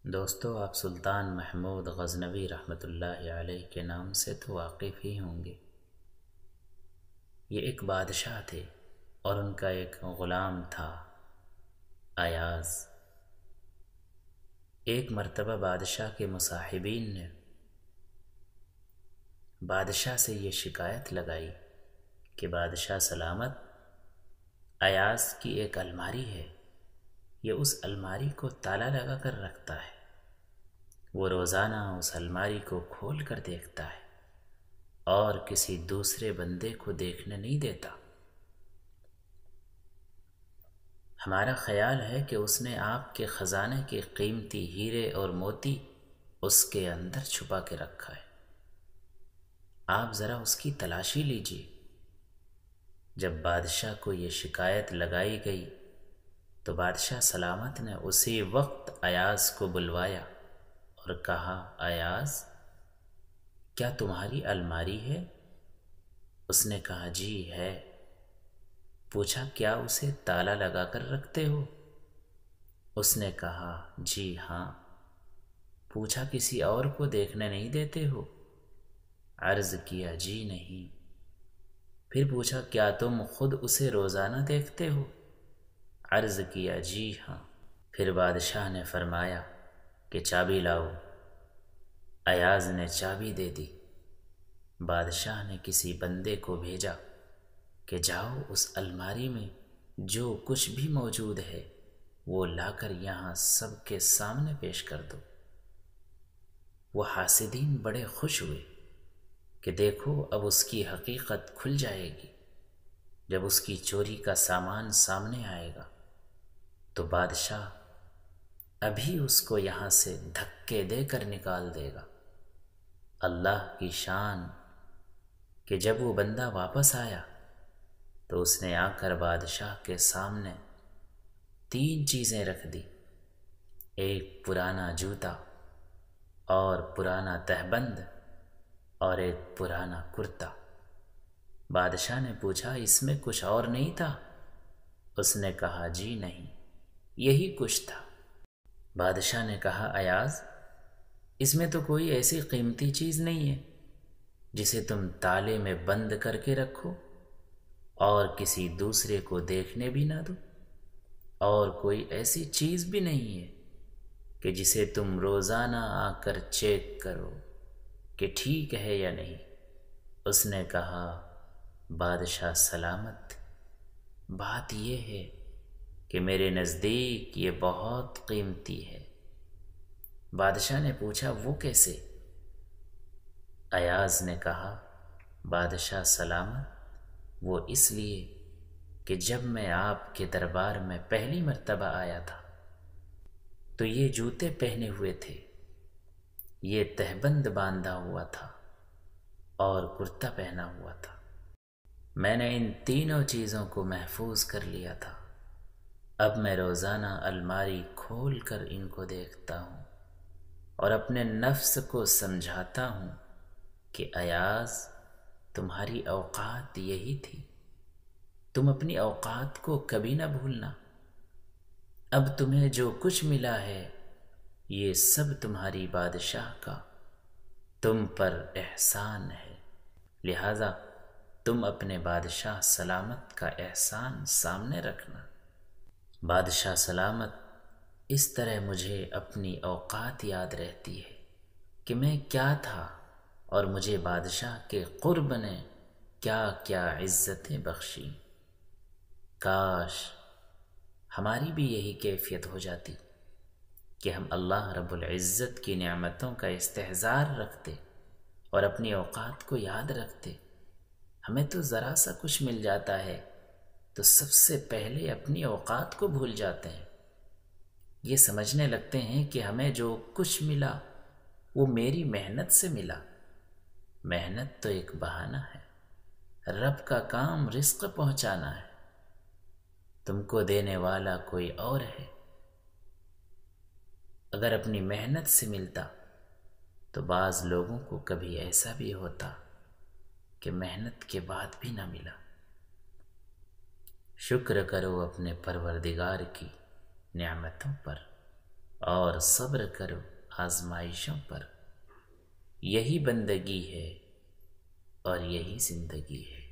دوستو، آپ سلطان محمود غزنوی رحمۃ اللہ علیہ کے نام سے تو واقف ہی ہوں گے۔ یہ ایک بادشاہ تھے اور ان کا ایک غلام تھا، ایاز۔ ایک مرتبہ بادشاہ کے مصاحبین نے بادشاہ سے یہ شکایت لگائی کہ بادشاہ سلامت، ایاز کی ایک الماری ہے، یہ اس الماری کو تالا لگا کر رکھتا ہے۔ وہ روزانہ اس الماری کو کھول کر دیکھتا ہے اور کسی دوسرے بندے کو دیکھنے نہیں دیتا۔ ہمارا خیال ہے کہ اس نے آپ کے خزانے کے قیمتی ہیرے اور موتی اس کے اندر چھپا کے رکھا ہے، آپ ذرا اس کی تلاشی لیجیے۔ جب بادشاہ کو یہ شکایت لگائی گئی تو بادشاہ سلامت نے اسی وقت ایاز کو بلوایا اور کہا، ایاز، کیا تمہاری الماری ہے؟ اس نے کہا، جی ہے۔ پوچھا، کیا اسے تالا لگا کر رکھتے ہو؟ اس نے کہا، جی ہاں۔ پوچھا، کسی اور کو دیکھنے نہیں دیتے ہو؟ عرض کیا، جی نہیں۔ پھر پوچھا، کیا تم خود اسے روزانہ دیکھتے ہو؟ عرض کیا، جی ہاں۔ پھر بادشاہ نے فرمایا کہ چابی لاؤ۔ ایاز نے چابی دے دی۔ بادشاہ نے کسی بندے کو بھیجا کہ جاؤ اس الماری میں جو کچھ بھی موجود ہے وہ لا کر یہاں سب کے سامنے پیش کر دو۔ وہ حاسدین بڑے خوش ہوئے کہ دیکھو اب اس کی حقیقت کھل جائے گی۔ جب اس کی چوری کا سامان سامنے آئے گا تو بادشاہ ابھی اس کو یہاں سے دھکے دے کر نکال دے گا۔ اللہ کی شان کہ جب وہ بندہ واپس آیا تو اس نے آ کر بادشاہ کے سامنے 3 چیزیں رکھ دی، ایک پرانا جوتا اور پرانا تہبند اور ایک پرانا کرتا۔ بادشاہ نے پوچھا، اس میں کچھ اور نہیں تھا؟ اس نے کہا، جی نہیں، یہی کچھ تھا۔ بادشاہ نے کہا، ایاز، اس میں تو کوئی ایسی قیمتی چیز نہیں ہے جسے تم تالے میں بند کر کے رکھو اور کسی دوسرے کو دیکھنے بھی نہ دو، اور کوئی ایسی چیز بھی نہیں ہے کہ جسے تم روزانہ آ کر چیک کرو کہ ٹھیک ہے یا نہیں۔ اس نے کہا، بادشاہ سلامت، بات یہ ہے کہ میرے نزدیک یہ بہت قیمتی ہے۔ بادشاہ نے پوچھا، وہ کیسے؟ ایاز نے کہا، بادشاہ سلامت، وہ اس لیے کہ جب میں آپ کے دربار میں پہلی مرتبہ آیا تھا تو یہ جوتے پہنے ہوئے تھے، یہ تہبند باندھا ہوا تھا اور کرتا پہنا ہوا تھا۔ میں نے ان تینوں چیزوں کو محفوظ کر لیا تھا۔ اب میں روزانہ الماری کھول کر ان کو دیکھتا ہوں اور اپنے نفس کو سمجھاتا ہوں کہ ایاز، تمہاری اوقات یہی تھی، تم اپنی اوقات کو کبھی نہ بھولنا۔ اب تمہیں جو کچھ ملا ہے یہ سب تمہاری بادشاہ کا تم پر احسان ہے، لہذا تم اپنے بادشاہ سلامت کا احسان سامنے رکھنا۔ بادشاہ سلامت، اس طرح مجھے اپنی اوقات یاد رہتی ہے کہ میں کیا تھا اور مجھے بادشاہ کے قرب نے کیا کیا عزتیں بخشی۔ کاش ہماری بھی یہی کیفیت ہو جاتی کہ ہم اللہ رب العزت کی نعمتوں کا استحضار رکھتے اور اپنی اوقات کو یاد رکھتے۔ ہمیں تو ذرا سا کچھ مل جاتا ہے تو سب سے پہلے اپنی اوقات کو بھول جاتے ہیں۔ یہ سمجھنے لگتے ہیں کہ ہمیں جو کچھ ملا وہ میری محنت سے ملا۔ محنت تو ایک بہانہ ہے، رب کا کام رزق پہنچانا ہے، تم کو دینے والا کوئی اور ہے۔ اگر اپنی محنت سے ملتا تو بعض لوگوں کو کبھی ایسا بھی ہوتا کہ محنت کے بعد بھی نہ ملا۔ شکر کرو اپنے پروردگار کی نعمتوں پر۔ اور صبر کرو آزمائشوں پر، یہی بندگی ہے اور یہی زندگی ہے۔